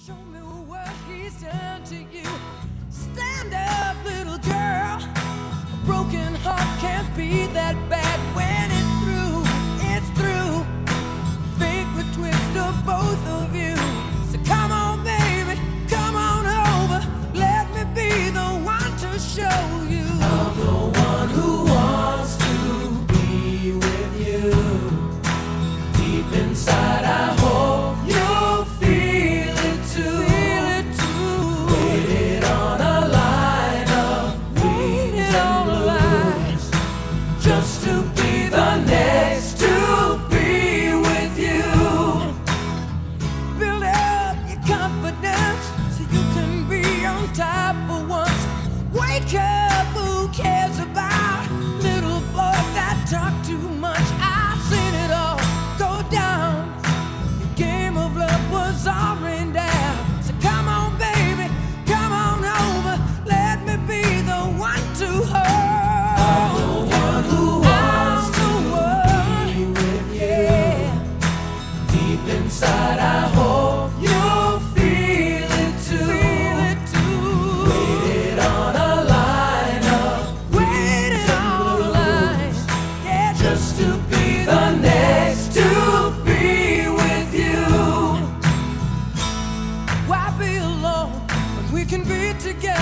Show me what he's done to you. Stand up, little girl. A broken heart can't be that bad. When it's through, it's through. Fate would twist of both of you. So come on, baby, come on over. Let me be the one to show you. I'm the one who wants to be with you. Deep inside, I hope you'll feel it too. Feel it too. Waited on a line of waited on a line just to be the next to be with you. Build up your confidence so you can be on top for once. Wake up, who cares about little boys that talk too much? I've seen it all go down. Your game of love was all rained down. So come on, baby, come on over. Let me be the one to hold. I'm the one who wants to be with you. Deep inside, I hope you'll feel it too. Feel it too. Waited on a line of waited on a line, yeah, just to be the next to be with you. Why be alone when we can be together?